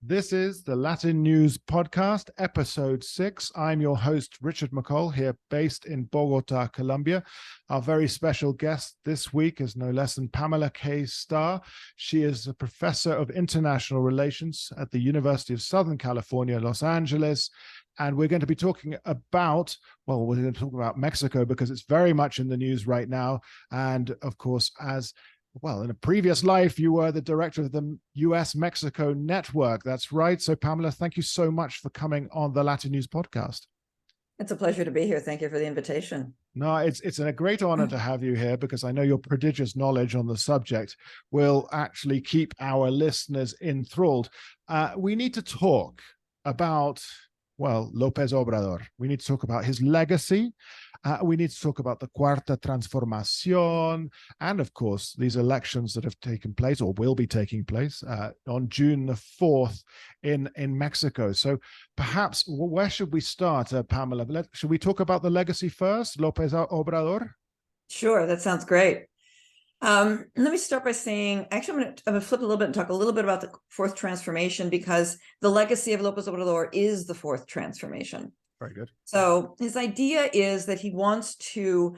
This is the Latin News Podcast, episode 6. I'm your host, Richard McCall, here based in Bogota, Colombia. Our very special guest this week is no less than Pamela K Starr. She is a professor of international relations at the University of Southern California, Los Angeles. And we're going to be talking about, well, we're going to talk about Mexico because it's very much in the news right now. And of course, well, in a previous life, you were the director of the US-Mexico network. That's right. So, Pamela, thank you so much for coming on the Latin News Podcast. It's a pleasure to be here. Thank you for the invitation. No, it's a great honor to have you here because I know your prodigious knowledge on the subject will actually keep our listeners enthralled. We need to talk about, well, López Obrador. We need to talk about his legacy. We need to talk about the Cuarta Transformación and, of course, these elections that have taken place or will be taking place on June the 4th in Mexico. So perhaps, where should we start, Pamela? Should we talk about the legacy first, López Obrador? Sure, that sounds great. Let me start by saying, actually, I'm going to flip a little bit and talk a little bit about the fourth transformation because the legacy of López Obrador is the fourth transformation. Very good. So his idea is that he wants to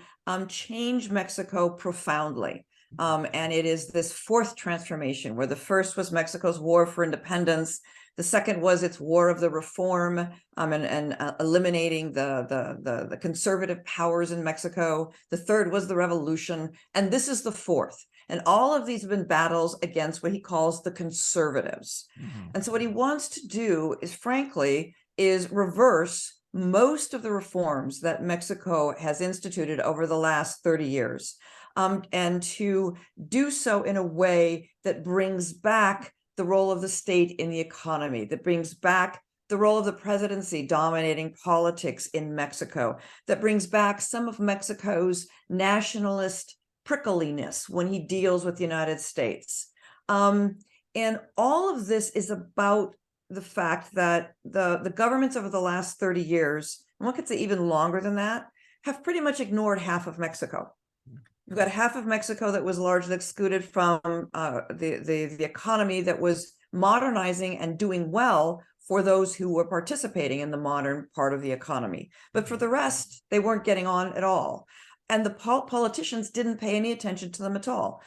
change Mexico profoundly. And it is this fourth transformation where the first was Mexico's war for independence. The second was its war of the reform and eliminating the conservative powers in Mexico. The third was the revolution. And this is the fourth. And all of these have been battles against what he calls the conservatives. Mm-hmm. And so what he wants to do is, frankly, is reverse most of the reforms that Mexico has instituted over the last 30 years, and to do so in a way that brings back the role of the state in the economy, that brings back the role of the presidency dominating politics in Mexico, that brings back some of Mexico's nationalist prickliness when he deals with the United States. And all of this is about the fact that the governments over the last 30 years, and one could say even longer than that, have pretty much ignored half of Mexico. You've got half of Mexico that was largely excluded from the economy that was modernizing and doing well for those who were participating in the modern part of the economy. But for the rest, they weren't getting on at all. And the politicians didn't pay any attention to them at all.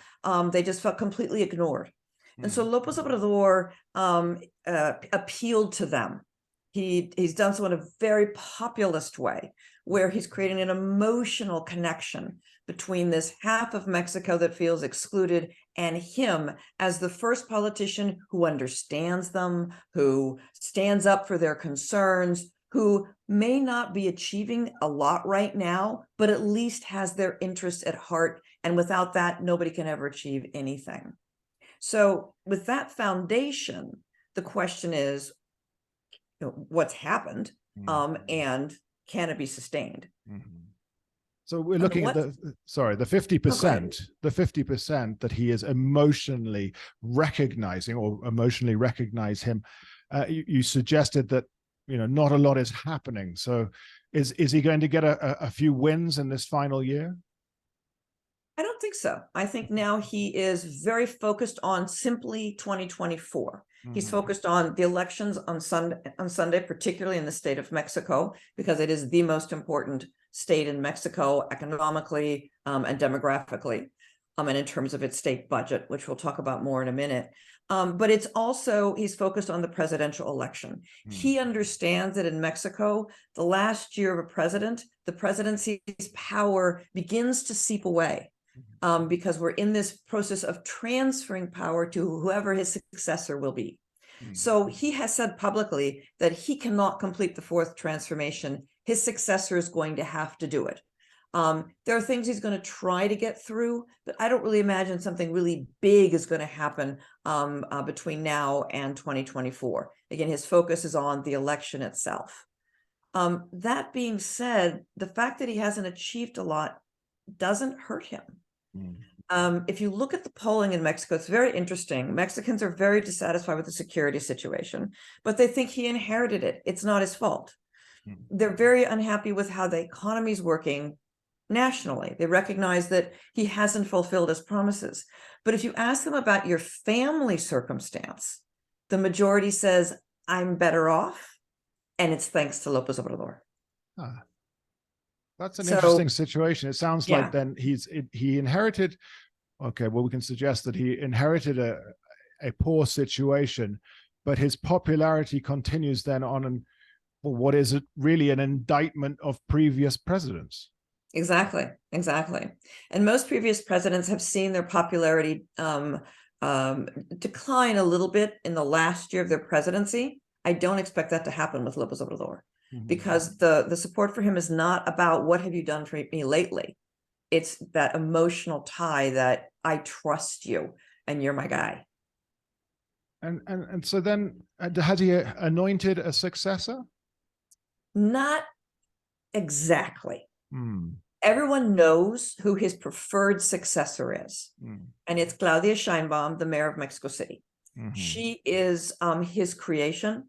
They just felt completely ignored. And so López Obrador appealed to them. He's done so in a very populist way, where he's creating an emotional connection between this half of Mexico that feels excluded and him as the first politician who understands them, who stands up for their concerns, who may not be achieving a lot right now, but at least has their interests at heart. And without that, nobody can ever achieve anything. So with that foundation, the question is, what's happened, and can it be sustained? Mm-hmm. So we're looking at the 50%, the 50% that he is emotionally recognizing or emotionally recognize him. You suggested that, not a lot is happening. So is he going to get a few wins in this final year? I don't think so. I think now he is very focused on simply 2024. Mm-hmm. He's focused on the elections on Sunday, particularly in the state of Mexico, because it is the most important state in Mexico economically and demographically, and in terms of its state budget, which we'll talk about more in a minute. But it's also, he's focused on the presidential election. Mm-hmm. He understands that in Mexico, the last year of a president, the presidency's power begins to seep away. Because we're in this process of transferring power to whoever his successor will be. Mm-hmm. So he has said publicly that he cannot complete the fourth transformation. His successor is going to have to do it. There are things he's going to try to get through, but I don't really imagine something really big is going to happen between now and 2024. Again, his focus is on the election itself. That being said, the fact that he hasn't achieved a lot doesn't hurt him. If you look at the polling in Mexico, it's very interesting. Mexicans are very dissatisfied with the security situation, but they think he inherited it. It's not his fault. They're very unhappy with how the economy is working nationally. They recognize that he hasn't fulfilled his promises. But if you ask them about your family circumstance, the majority says, I'm better off, and it's thanks to López Obrador. That's an interesting situation. It sounds like then he inherited, okay, well, we can suggest that he inherited a poor situation, but his popularity continues then on what is it really an indictment of previous presidents. Exactly. And most previous presidents have seen their popularity decline a little bit in the last year of their presidency. I don't expect that to happen with López Obrador, because the support for him is not about what have you done for me lately. It's that emotional tie that I trust you and you're my guy. And so then has he anointed a successor? Not exactly. Everyone knows who his preferred successor is. And it's Claudia Sheinbaum, the mayor of Mexico City. She is his creation.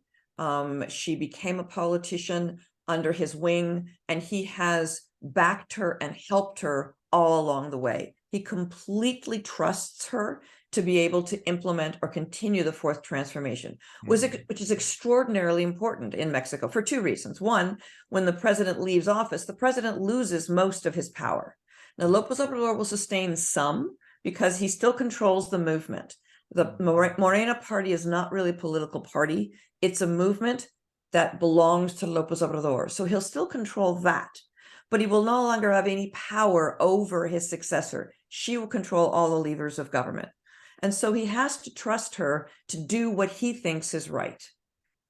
She became a politician under his wing, and he has backed her and helped her all along the way. He completely trusts her to be able to implement or continue the fourth transformation, which is extraordinarily important in Mexico for two reasons. One, when the president leaves office, the president loses most of his power. Now, López Obrador will sustain some because he still controls the movement. The Morena party is not really a political party. It's a movement that belongs to López Obrador. So he'll still control that, but he will no longer have any power over his successor. She will control all the levers of government. And so he has to trust her to do what he thinks is right.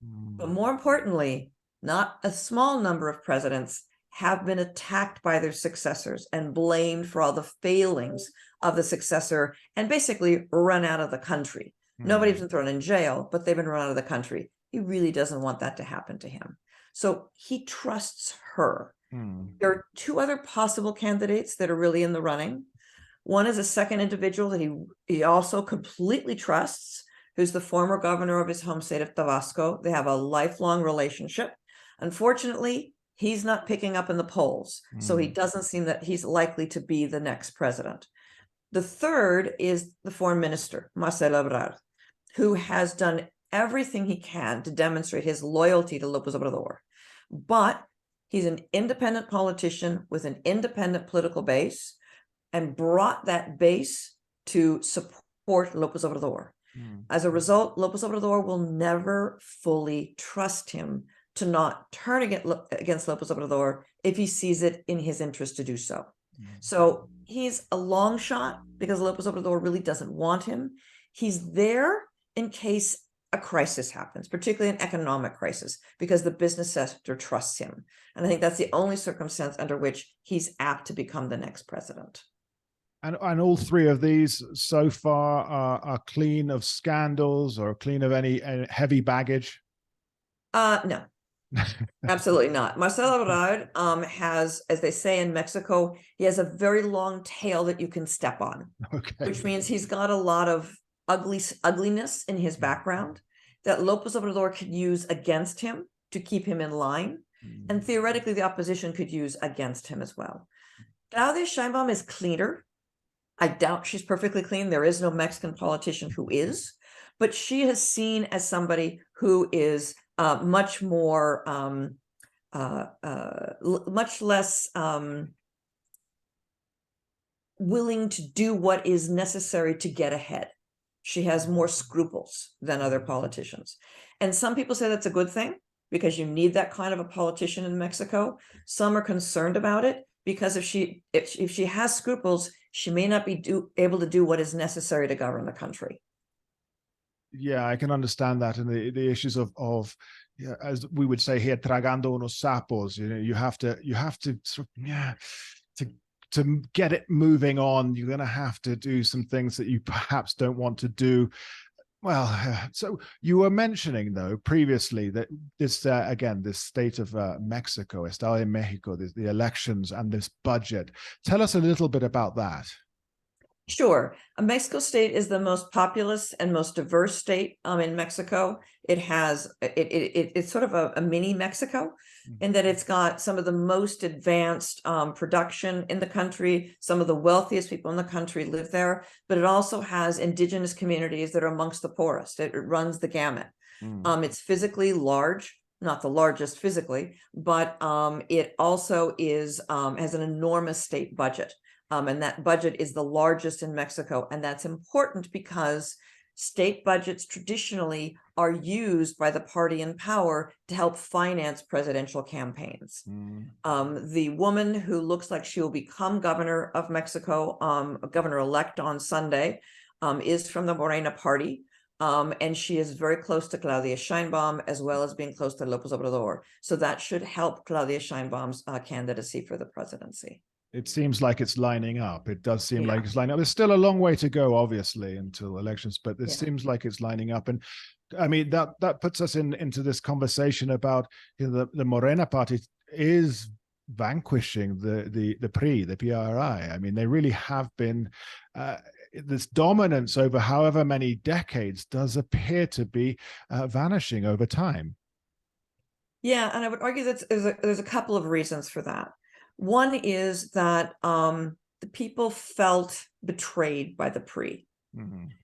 But more importantly, not a small number of presidents have been attacked by their successors and blamed for all the failings of the successor and basically run out of the country. Nobody's been thrown in jail, but they've been run out of the country. He really doesn't want that to happen to him. So he trusts her. There are two other possible candidates that are really in the running. One is a second individual that he also completely trusts, who's the former governor of his home state of Tabasco. They have a lifelong relationship. Unfortunately, he's not picking up in the polls, so he doesn't seem that he's likely to be the next president. The third is the foreign minister, Marcelo Ebrard, who has done everything he can to demonstrate his loyalty to López Obrador. But he's an independent politician with an independent political base and brought that base to support López Obrador. As a result, López Obrador will never fully trust him to not turn against López Obrador if he sees it in his interest to do so. So he's a long shot because López Obrador really doesn't want him. He's there in case a crisis happens, particularly an economic crisis, because the business sector trusts him. And I think that's the only circumstance under which he's apt to become the next president. And all three of these so far are clean of scandals or clean of any heavy baggage? No, absolutely not. Marcelo Ebrard has, as they say in Mexico, he has a very long tail that you can step on, which means he's got a lot of ugliness in his background that López Obrador could use against him to keep him in line. And theoretically, the opposition could use against him as well. Claudia Sheinbaum is cleaner. I doubt she's perfectly clean. There is no Mexican politician who is, but she is seen as somebody who is much more, much less willing to do what is necessary to get ahead. She has more scruples than other politicians. And some people say that's a good thing because you need that kind of a politician in Mexico. Some are concerned about it because if she has scruples, she may not be able to do what is necessary to govern the country. Yeah, I can understand that, and the issues of yeah, as we would say here, tragando unos sapos. You know, you have to sort of, to get it moving on. You're going to have to do some things that you perhaps don't want to do. Well, so you were mentioning though previously that this again, this state of Mexico, Estado de Mexico, the elections and this budget. Tell us a little bit about that. Sure. Mexico State is the most populous and most diverse state in Mexico. It has it's sort of a mini Mexico in that it's got some of the most advanced production in the country. Some of the wealthiest people in the country live there, but it also has indigenous communities that are amongst the poorest. It runs the gamut. It's physically large, not the largest physically, but it also is has an enormous state budget. And that budget is the largest in Mexico. And that's important because state budgets traditionally are used by the party in power to help finance presidential campaigns. The woman who looks like she will become governor of Mexico, governor-elect on Sunday, is from the Morena party. And she is very close to Claudia Sheinbaum, as well as being close to López Obrador. So that should help Claudia Sheinbaum's candidacy for the presidency. It seems like it's lining up. It does seem like it's lining up. There's still a long way to go, obviously, until elections, but it seems like it's lining up. And I mean, that puts us into this conversation about, you know, the Morena party is vanquishing the PRI, the PRI. I mean, they really have been, this dominance over however many decades does appear to be vanishing over time. Yeah, and I would argue that there's a couple of reasons for that. One is that the people felt betrayed by the PRI.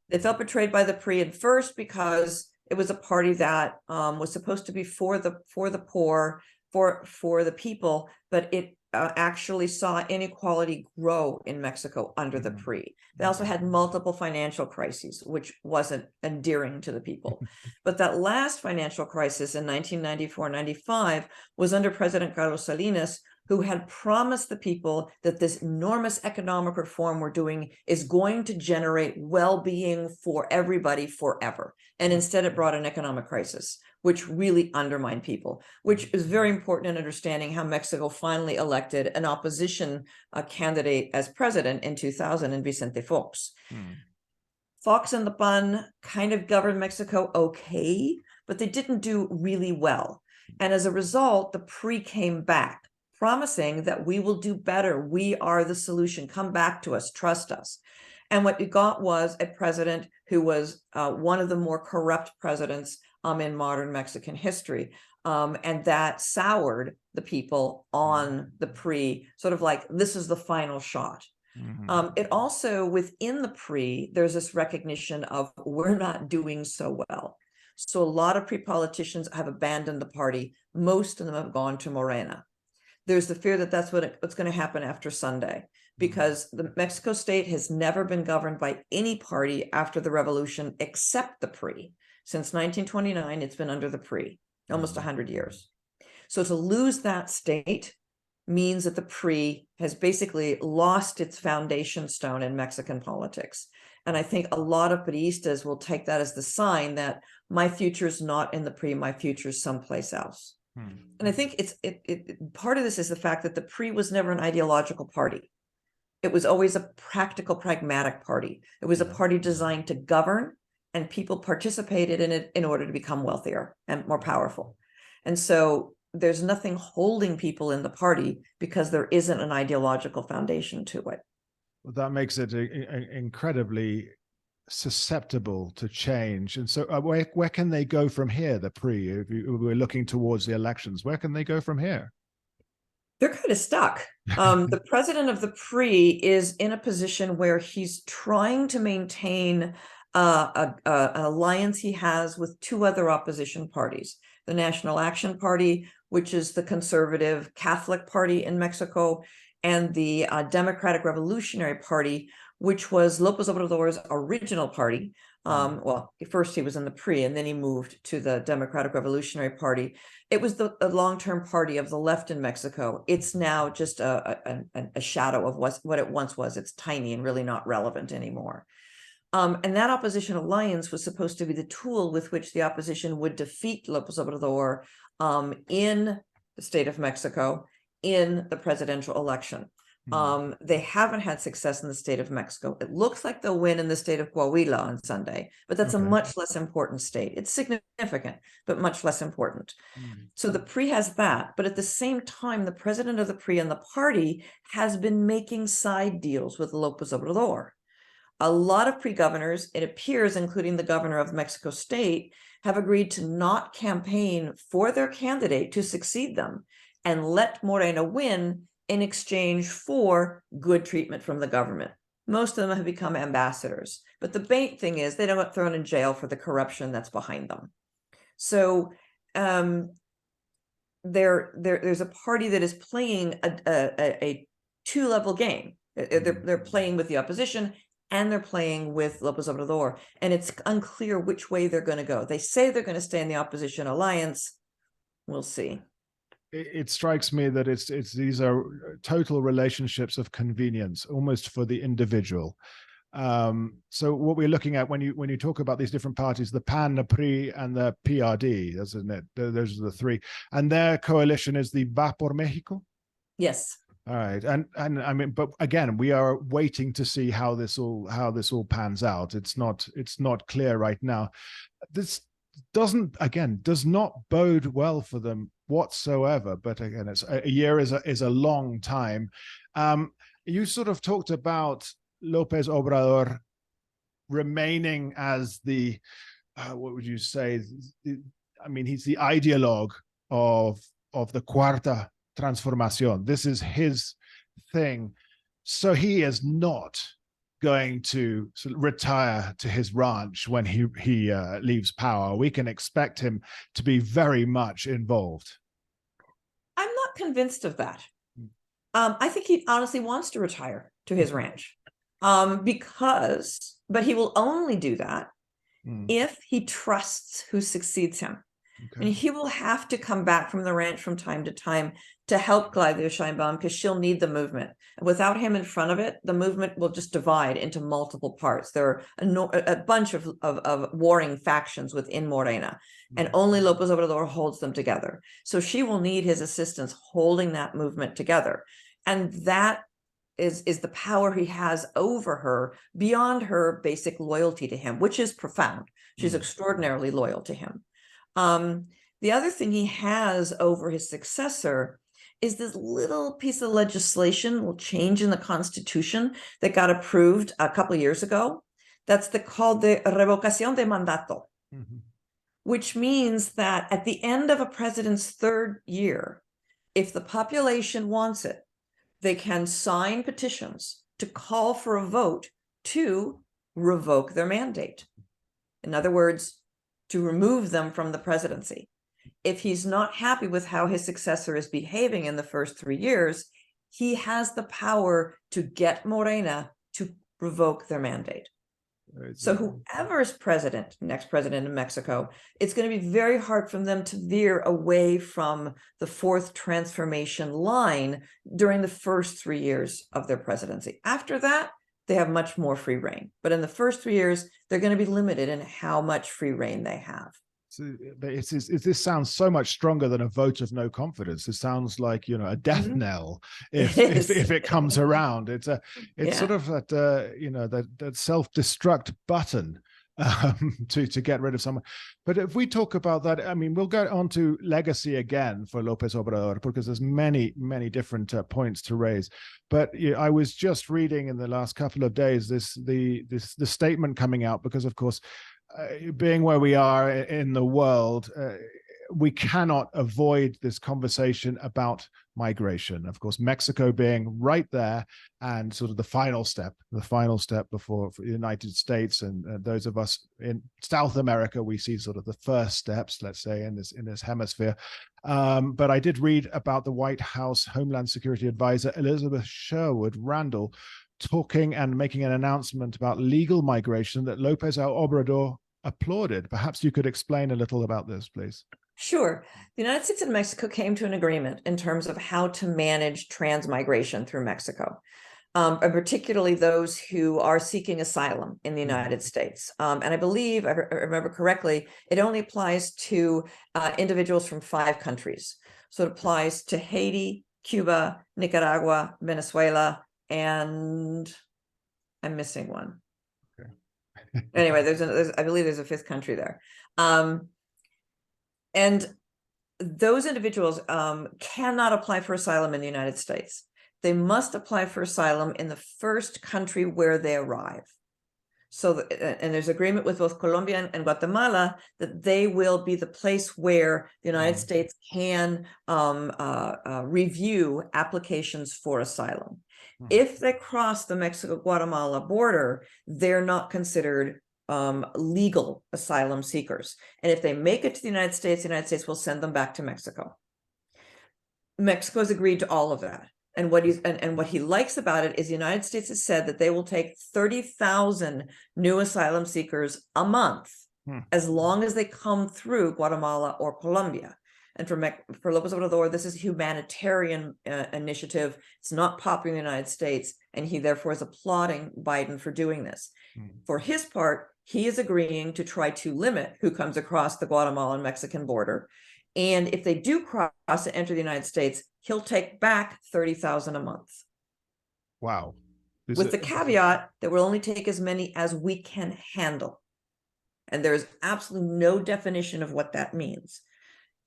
They felt betrayed by the PRI at first because it was a party that was supposed to be for the poor, for the people, but it actually saw inequality grow in Mexico under the PRI. They also had multiple financial crises, which wasn't endearing to the people. But that last financial crisis in 1994-95 was under President Carlos Salinas, who had promised the people that this enormous economic reform we're doing is going to generate well-being for everybody forever. And instead it brought an economic crisis, which really undermined people, which is very important in understanding how Mexico finally elected an opposition candidate as president in 2000 in Vicente Fox. Fox and the PAN kind of governed Mexico okay, but they didn't do really well. And as a result, the PRI came back, promising that we will do better. We are the solution. Come back to us. Trust us. And what you got was a president who was one of the more corrupt presidents in modern Mexican history. And that soured the people on the PRI, sort of like, this is the final shot. It also, within the PRI, there's this recognition of we're not doing so well. So a lot of PRI politicians have abandoned the party. Most of them have gone to Morena. There's the fear that that's what's going to happen after Sunday, because the Mexico state has never been governed by any party after the revolution except the PRI. Since 1929, it's been under the PRI, almost 100 years. So to lose that state means that the PRI has basically lost its foundation stone in Mexican politics. And I think a lot of PRIistas will take that as the sign that my future is not in the PRI, my future is someplace else. And I think part of this is the fact that the PRI was never an ideological party. It was always a practical, pragmatic party. It was a party designed to govern, and people participated in it in order to become wealthier and more powerful. And so there's nothing holding people in the party because there isn't an ideological foundation to it. Well, that makes it incredibly susceptible to change. And so where can they go from here, the PRI? If we're looking towards the elections, where can they go from here? They're kind of stuck. The president of the PRI is in a position where he's trying to maintain an alliance he has with two other opposition parties, the National Action Party, which is the conservative Catholic party in Mexico, and the Democratic Revolutionary Party, which was López Obrador's original party. Well, first he was in the PRI, and then he moved to the Democratic Revolutionary Party. It was a long-term party of the left in Mexico. It's now just a shadow of what it once was. It's tiny and really not relevant anymore. And that opposition alliance was supposed to be the tool with which the opposition would defeat López Obrador in the state of Mexico in the presidential election. They haven't had success in the state of Mexico. It looks like they'll win in the state of Coahuila on Sunday, but that's a much less important state. It's significant, but much less important. So the PRI has that, but at the same time, the president of the PRI and the party has been making side deals with López Obrador. a lot of pre-governors, it appears, including the governor of Mexico State, have agreed to not campaign for their candidate to succeed them and let Morena win in exchange for good treatment from the government. Most of them have become ambassadors. But the main thing is they don't get thrown in jail for the corruption that's behind them. So there's a party that is playing a two-level game. They're playing with the opposition and they're playing with Lopez Obrador. And it's unclear which way they're going to go. They say they're going to stay in the opposition alliance. We'll see. It strikes me that these are total relationships of convenience, almost for the individual. So what we're looking at when you talk about these different parties, the PAN, the PRI, and the PRD, isn't it? Those are the three, and their coalition is the Va por México. Yes. All right, and I mean, but again, we are waiting to see how this all pans out. It's not clear right now. This does not bode well for them whatsoever. But again, it's a year is a long time. You sort of talked about López Obrador remaining as the what would you say? I mean, he's the ideologue of the Cuarta Transformación. This is his thing. So he is not going to sort of retire to his ranch when he leaves power. We can expect him to be very much involved. I'm not convinced of that. I think he honestly wants to retire to his ranch, but he will only do that if he trusts who succeeds him. Okay. And he will have to come back from the ranch from time to time to help Claudia Sheinbaum, because she'll need the movement. Without him in front of it, the movement will just divide into multiple parts. There are a bunch of warring factions within Morena, and only López Obrador holds them together. So she will need his assistance holding that movement together. And that is the power he has over her beyond her basic loyalty to him, which is profound. She's extraordinarily loyal to him. The other thing he has over his successor is this little piece of legislation, little change in the Constitution that got approved a couple of years ago. That's called the revocación de mandato, which means that at the end of a president's third year, if the population wants it, they can sign petitions to call for a vote to revoke their mandate. In other words, to remove them from the presidency. If he's not happy with how his successor is behaving in the first 3 years, he has the power to get Morena to revoke their mandate. So whoever is next president in Mexico, it's going to be very hard for them to veer away from the fourth transformation line during the first 3 years of their presidency. After that, they have much more free reign. But in the first 3 years, they're going to be limited in how much free reign they have. So this sounds so much stronger than a vote of no confidence. It sounds like, a death knell if it comes around. It's sort of that that self-destruct button to get rid of someone. But if we talk about that, I mean, we'll go on to legacy again for López Obrador, because there's many different points to raise. But I was just reading in the last couple of days the statement coming out, because of course, being where we are in the world, we cannot avoid this conversation about migration. Of course, Mexico being right there, and sort of the final step before the United States and those of us in South America, we see sort of the first steps, let's say, in this hemisphere. But I did read about the White House Homeland Security Advisor Elizabeth Sherwood Randall talking and making an announcement about legal migration that López Obrador applauded. Perhaps you could explain a little about this, please. Sure. The United States and Mexico came to an agreement in terms of how to manage transmigration through Mexico, and particularly those who are seeking asylum in the United States. And I believe, I remember correctly, it only applies to individuals from 5 countries. So it applies to Haiti, Cuba, Nicaragua, Venezuela, and I'm missing one. Okay. Anyway, I believe there's a 5th country there. And those individuals cannot apply for asylum in the United States. They must apply for asylum in the first country where they arrive. And there's agreement with both Colombia and Guatemala that they will be the place where the United States can review applications for asylum. If they cross the Mexico-Guatemala border, they're not considered legal asylum seekers. And if they make it to the United States will send them back to Mexico. Mexico's agreed to all of that. And what he likes about it is the United States has said that they will take 30,000 new asylum seekers a month, as long as they come through Guatemala or Colombia. And for Lopez Obrador, this is a humanitarian initiative. It's not popular in the United States, and he therefore is applauding Biden for doing this. For his part, he is agreeing to try to limit who comes across the Guatemalan Mexican border. And if they do cross and enter the United States, he'll take back 30,000 a month. Wow. With the caveat that we'll only take as many as we can handle. And there's absolutely no definition of what that means.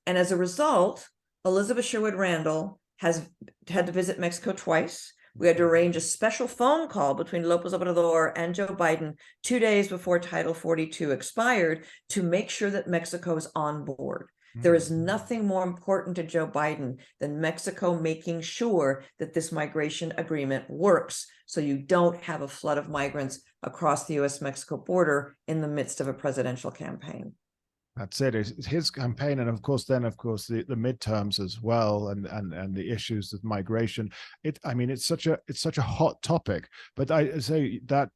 And as a result, Elizabeth Sherwood Randall has had to visit Mexico twice. We had to arrange a special phone call between Lopez Obrador and Joe Biden 2 days before Title 42 expired to make sure that Mexico is on board. There is nothing more important to Joe Biden than Mexico making sure that this migration agreement works, so you don't have a flood of migrants across the U.S.-Mexico border in the midst of a presidential campaign. That's it. It's his campaign, and of course, the midterms as well, and the issues of migration. It's such a hot topic. But I say that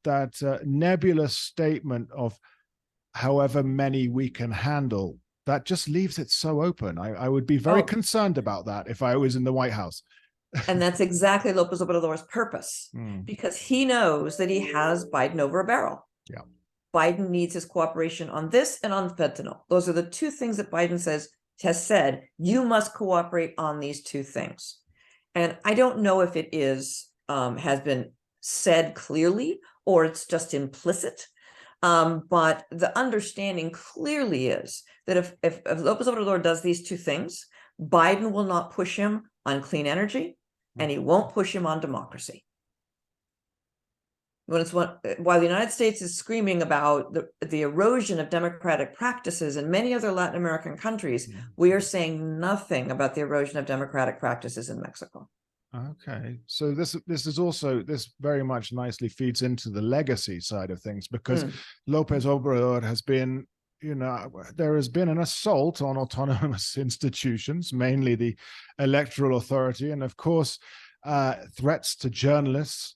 nebulous statement of however many we can handle, that just leaves it so open. I would be very concerned about that if I was in the White House. And that's exactly Lopez Obrador's purpose, because he knows that he has Biden over a barrel. Yeah. Biden needs his cooperation on this and on fentanyl. Those are the two things that Biden has said, you must cooperate on these two things. And I don't know if it has been said clearly or it's just implicit. But the understanding clearly is that if Lopez Obrador does these two things, Biden will not push him on clean energy, and he won't push him on democracy. While the United States is screaming about the erosion of democratic practices in many other Latin American countries, we are saying nothing about the erosion of democratic practices in Mexico. Okay, so this very much nicely feeds into the legacy side of things, because Lopez Obrador has been, there has been an assault on autonomous institutions, mainly the electoral authority, and of course, threats to journalists.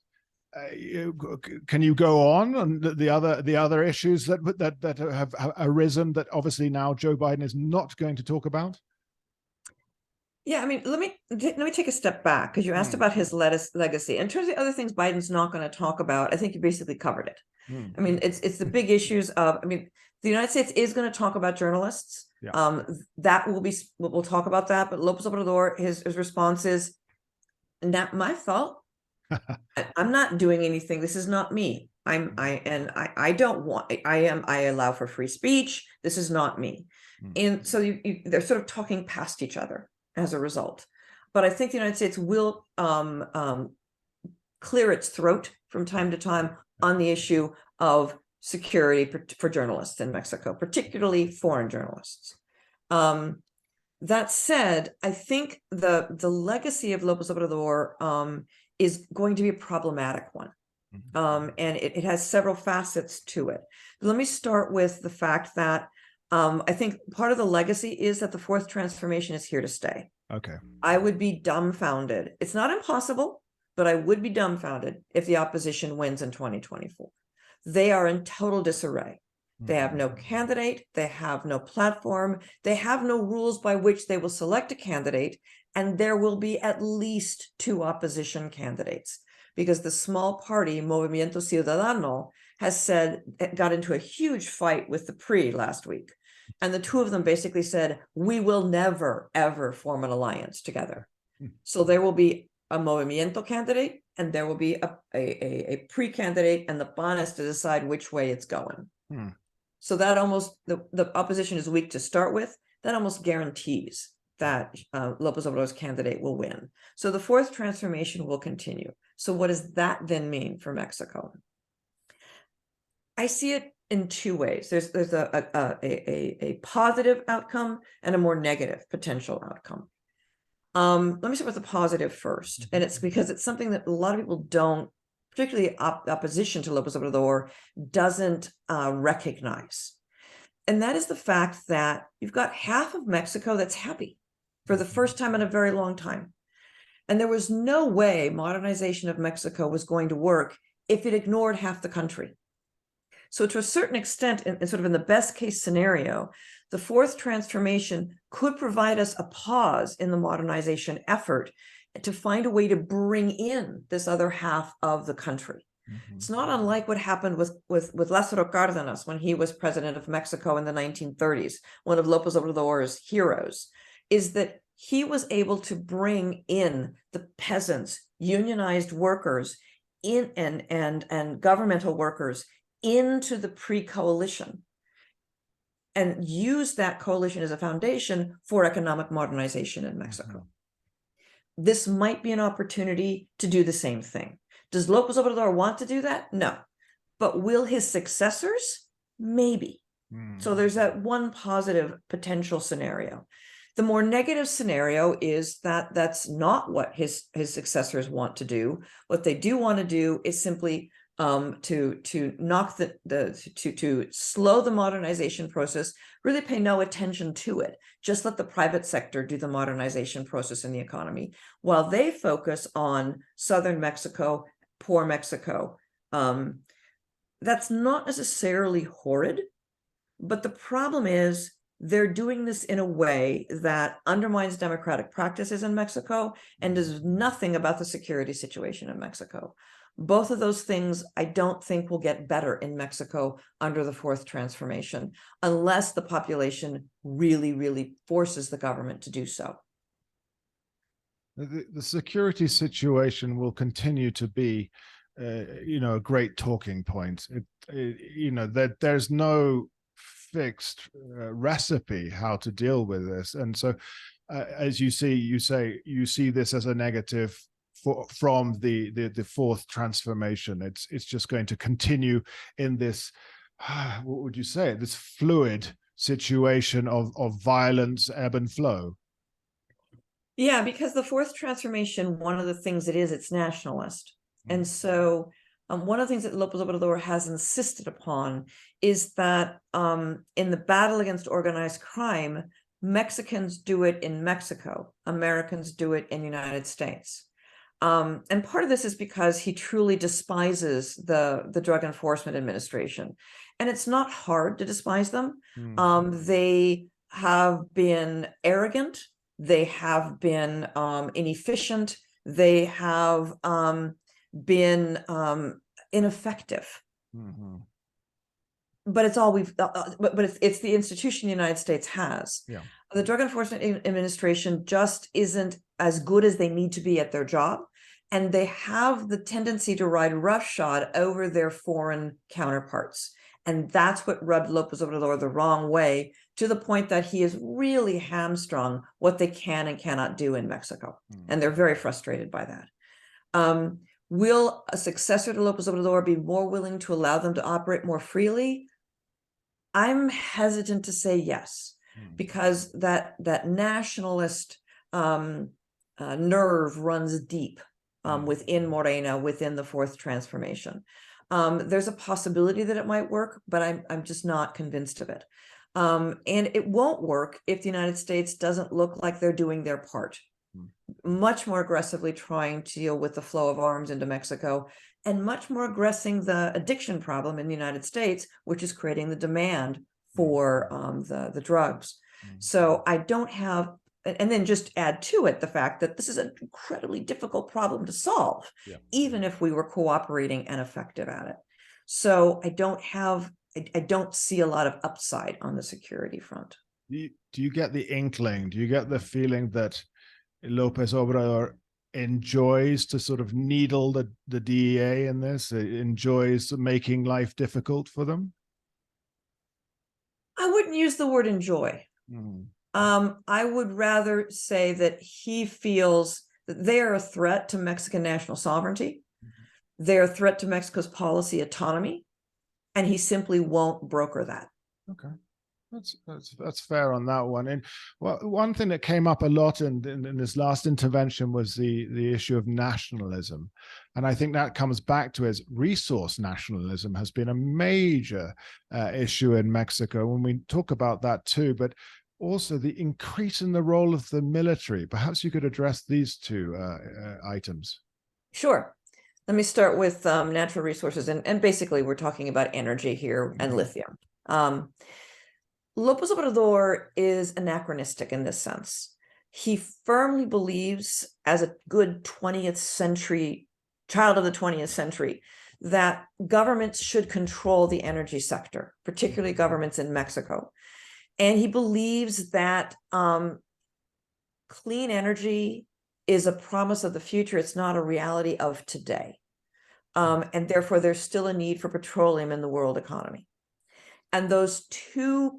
Can you go on the other issues that have arisen that obviously now Joe Biden is not going to talk about? Yeah, let me take a step back, because you asked about his legacy. In terms of the other things Biden's not going to talk about, I think you basically covered it. It's the big issues of, the United States is going to talk about journalists. Yeah. We'll talk about that. But Lopez Obrador, his response is, not my fault. I'm not doing anything. This is not me. I allow for free speech. This is not me. And so they're sort of talking past each other as a result. But I think the United States will clear its throat from time to time on the issue of security for journalists in Mexico, particularly foreign journalists. That said, I think the legacy of Lopez Obrador is going to be a problematic one. And it has several facets to it. Let me start with the fact that I think part of the legacy is that the fourth transformation is here to stay. Okay. I would be dumbfounded. It's not impossible, but I would be dumbfounded if the opposition wins in 2024. They are in total disarray. They have no candidate. They have no platform. They have no rules by which they will select a candidate. And there will be at least 2 opposition candidates, because the small party, Movimiento Ciudadano, got into a huge fight with the PRI last week. And the 2 of them basically said, we will never, ever form an alliance together. So there will be a Movimiento candidate, and there will be a PRI candidate, and the PAN is to decide which way it's going. So that almost, the opposition is weak to start with. That almost guarantees that Lopez Obrador's candidate will win. So the fourth transformation will continue. So what does that then mean for Mexico? I see it in two ways. There's a positive outcome and a more negative potential outcome. Let me start with the positive first, and it's because it's something that a lot of people don't, particularly opposition to López Obrador, doesn't recognize. And that is the fact that you've got half of Mexico that's happy for the first time in a very long time. And there was no way modernization of Mexico was going to work if it ignored half the country. So to a certain extent, in sort of in the best case scenario, the fourth transformation could provide us a pause in the modernization effort to find a way to bring in this other half of the country. It's not unlike what happened with Lázaro Cárdenas when he was president of Mexico in the 1930s, one of López Obrador's heroes, is that he was able to bring in the peasants, unionized workers, and governmental workers into the pre-coalition and use that coalition as a foundation for economic modernization in Mexico. This might be an opportunity to do the same thing. Does López Obrador want to do that? No. But will his successors? Maybe. So there's that one positive potential scenario. The more negative scenario is that that's not what his successors want to do. What they do want to do is simply to knock to slow the modernization process, really pay no attention to it. Just let the private sector do the modernization process in the economy, while they focus on southern Mexico, poor Mexico. That's not necessarily horrid, but the problem is they're doing this in a way that undermines democratic practices in Mexico and does nothing about the security situation in Mexico. Both of those things I don't think will get better in Mexico under the fourth transformation, unless the population really, really forces the government to do so. The security situation will continue to be, a great talking point. There's no fixed recipe how to deal with this, and so as you see this as a negative from the fourth transformation. It's just going to continue in this, what would you say, this fluid situation of violence, ebb and flow. Yeah, because the fourth transformation, one of the things it is, it's nationalist. And so one of the things that López Obrador has insisted upon is that in the battle against organized crime, Mexicans do it in Mexico, Americans do it in the United States. And part of this is because he truly despises the Drug Enforcement Administration. And it's not hard to despise them. They have been arrogant. They have been inefficient. They have been ineffective. But it's all it's the institution the United States has. Yeah. The Drug Enforcement Administration just isn't as good as they need to be at their job. And they have the tendency to ride roughshod over their foreign counterparts. And that's what rubbed López Obrador the wrong way, to the point that he is really hamstrung what they can and cannot do in Mexico. And they're very frustrated by that. Will a successor to López Obrador be more willing to allow them to operate more freely? I'm hesitant to say yes, because that nationalist nerve runs deep within Morena, within the fourth transformation. There's a possibility that it might work, but I'm just not convinced of it. And it won't work if the United States doesn't look like they're doing their part, much more aggressively trying to deal with the flow of arms into Mexico, and much more addressing the addiction problem in the United States, which is creating the demand for the drugs. So I don't have, and then just add to it the fact that this is an incredibly difficult problem to solve, even if we were cooperating and effective at it. So I don't see a lot of upside on the security front. Do you get the inkling? Do you get the feeling that López Obrador enjoys to sort of needle the DEA in this? It enjoys making life difficult for them? I wouldn't use the word enjoy. I would rather say that he feels that they are a threat to Mexican national sovereignty. They're a threat to Mexico's policy autonomy. and he simply won't broker that. Okay. That's fair on that one. And one thing that came up a lot in this last intervention was the issue of nationalism, and I think that comes back to as resource nationalism has been a major issue in Mexico when we talk about that too. But also the increase in the role of the military. Perhaps you could address these two items. Sure. Let me start with natural resources, and basically we're talking about energy here and lithium. López Obrador is anachronistic in this sense. He firmly believes, as a good 20th century child of the 20th century, that governments should control the energy sector, particularly governments in Mexico. And he believes that clean energy is a promise of the future. It's not a reality of today. And therefore, there's still a need for petroleum in the world economy. And those two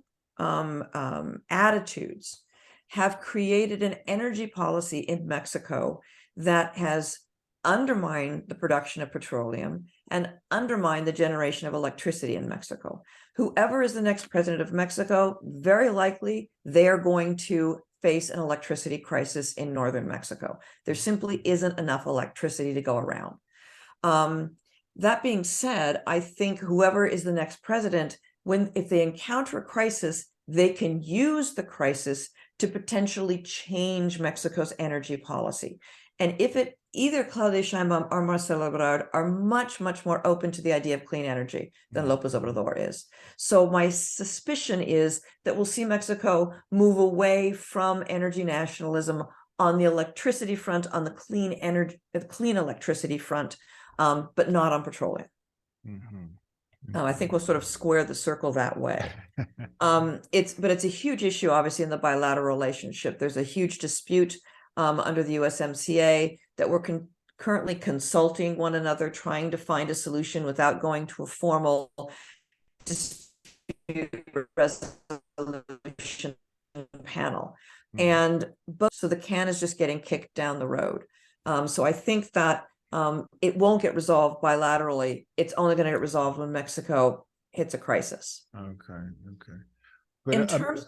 attitudes have created an energy policy in Mexico that has undermined the production of petroleum and undermined the generation of electricity in Mexico. Whoever is the next president of Mexico, very likely they are going to face an electricity crisis in northern Mexico. There simply isn't enough electricity to go around. That being said, I think whoever is the next president, if they encounter a crisis, they can use the crisis to potentially change Mexico's energy policy. And if either Claudia Sheinbaum or Marcelo Ebrard are much, much more open to the idea of clean energy than López Obrador is. So my suspicion is that we'll see Mexico move away from energy nationalism on the electricity front, on the clean electricity front, but not on petroleum. I think we'll sort of square the circle that way. It's a huge issue, obviously, in the bilateral relationship. There's a huge dispute under the USMCA that we're currently consulting one another, trying to find a solution without going to a formal dispute resolution panel. And so the can is just getting kicked down the road. So I think that it won't get resolved bilaterally. It's only going to get resolved when Mexico hits a crisis. Okay. But in terms,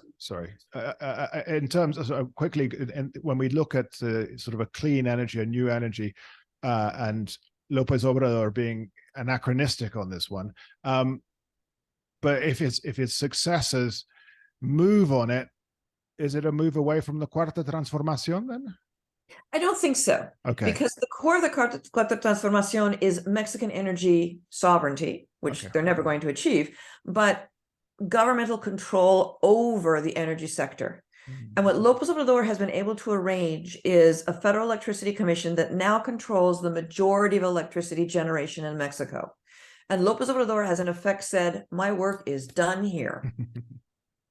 in terms of quickly, when we look at sort of a clean energy, a new energy, and López Obrador being anachronistic on this one, but if its successors move on it, is it a move away from the Cuarta Transformación then? I don't think so. Okay. Because the core of the Cuarta Transformación is Mexican energy sovereignty, which they're never going to achieve, but governmental control over the energy sector. And what López Obrador has been able to arrange is a federal electricity commission that now controls the majority of electricity generation in Mexico. And López Obrador has in effect said, my work is done here.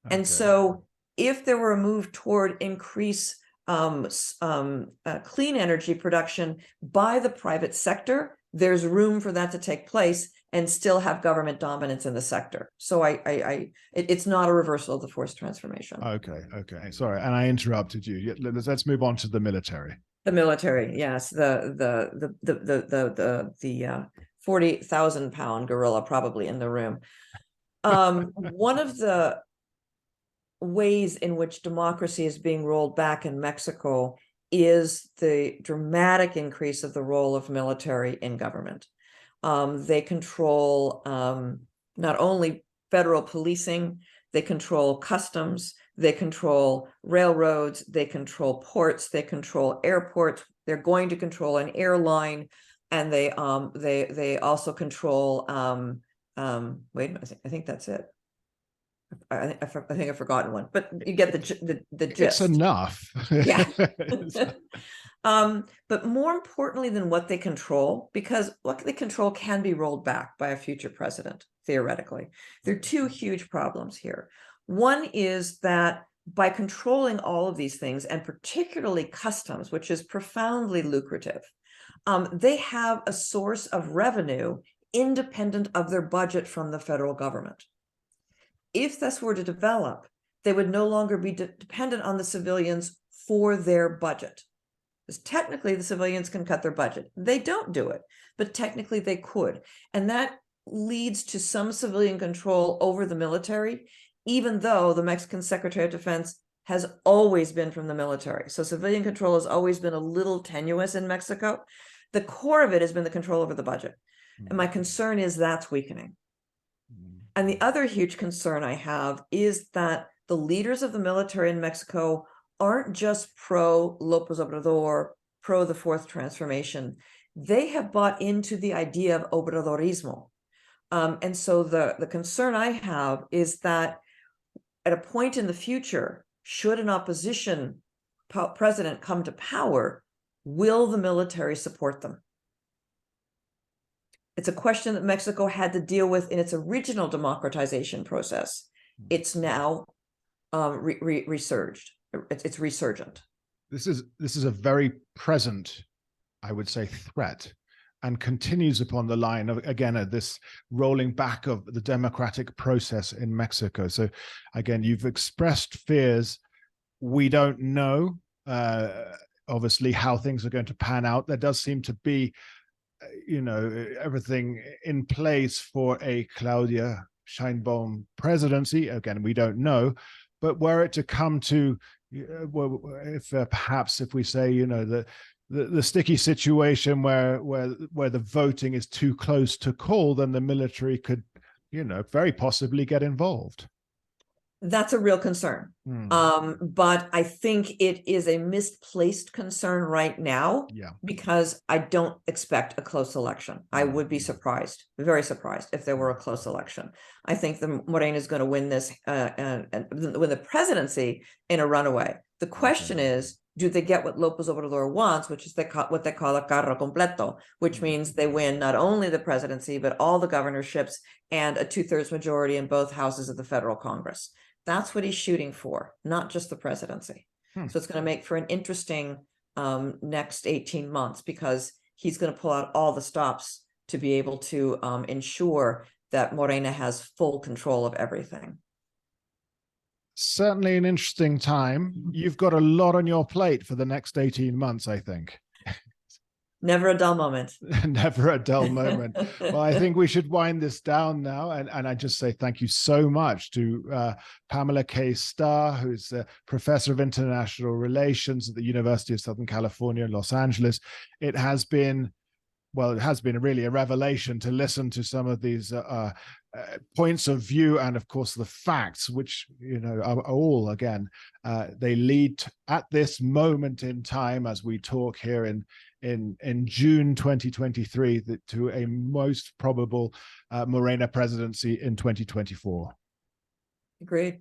And so if there were a move toward increase clean energy production by the private sector, there's room for that to take place and still have government dominance in the sector. So it's not a reversal of the forced transformation. Okay. Sorry, and I interrupted you. Let's move on to the military. The military, yes, the 40,000-pound gorilla probably in the room. One of the ways in which democracy is being rolled back in Mexico is the dramatic increase of the role of military in government. They control not only federal policing, they control customs, they control railroads, they control ports, they control airports, they're going to control an airline, and they also control wait a minute, I think that's it. I think I've forgotten one, but you get the gist. It's enough. Yeah. But more importantly than what they control, because what they control can be rolled back by a future president, theoretically. There are two huge problems here. One is that by controlling all of these things, and particularly customs, which is profoundly lucrative, they have a source of revenue independent of their budget from the federal government. If this were to develop, they would no longer be dependent on the civilians for their budget. Because technically the civilians can cut their budget. They don't do it, but technically they could. And that leads to some civilian control over the military, even though the Mexican Secretary of Defense has always been from the military. So civilian control has always been a little tenuous in Mexico. The core of it has been the control over the budget. And my concern is that's weakening. And the other huge concern I have is that the leaders of the military in Mexico aren't just pro Lopez Obrador, pro the fourth transformation. They have bought into the idea of Obradorismo. And so the concern I have is that at a point in the future, should an opposition president come to power, will the military support them? It's a question that Mexico had to deal with in its original democratization process. It's now resurged. It's resurgent. This is a very present, I would say, threat, and continues upon the line of, again, this rolling back of the democratic process in Mexico. So again, you've expressed fears. We don't know, obviously, how things are going to pan out. There does seem to be, everything in place for a Claudia Sheinbaum presidency. Again, we don't know, but were it to come to, if perhaps if we say, the sticky situation where the voting is too close to call, then the military could, very possibly get involved. That's a real concern. But I think it is a misplaced concern right now, because I don't expect a close election. I would be surprised, very surprised, if there were a close election. I think the Morena is going to win this, win the presidency in a runaway. The question is, do they get what López Obrador wants, which is what they call a carro completo, which means they win not only the presidency, but all the governorships and a 2/3 majority in both houses of the federal Congress. That's what he's shooting for, not just the presidency. So it's going to make for an interesting next 18 months, because he's going to pull out all the stops to be able to ensure that Morena has full control of everything. Certainly an interesting time. You've got a lot on your plate for the next 18 months, I think. Never a dull moment. Never a dull moment. Well, I think we should wind this down now. And I just say thank you so much to Pamela K Starr, who's a professor of international relations at the University of Southern California in Los Angeles. It has been really a revelation to listen to some of these points of view, and of course the facts, which are all, again, they lead at this moment in time, as we talk here in June 2023, to a most probable Morena presidency in 2024. Agreed.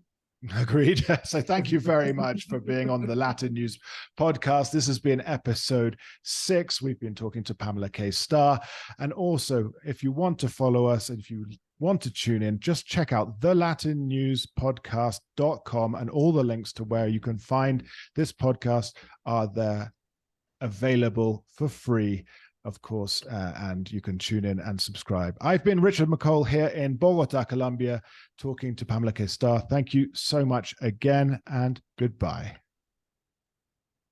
So thank you very much for being on the Latin News Podcast. This has been episode 6. We've been talking to Pamela K Starr. And also, if you want to follow us and if you want to tune in, just check out thelatinnewspodcast.com, and all the links to where you can find this podcast are there, available for free, of course, and you can tune in and subscribe. I've been Richard McCall here in Bogota, Colombia, talking to Pamela K Starr. Thank you so much again, and goodbye.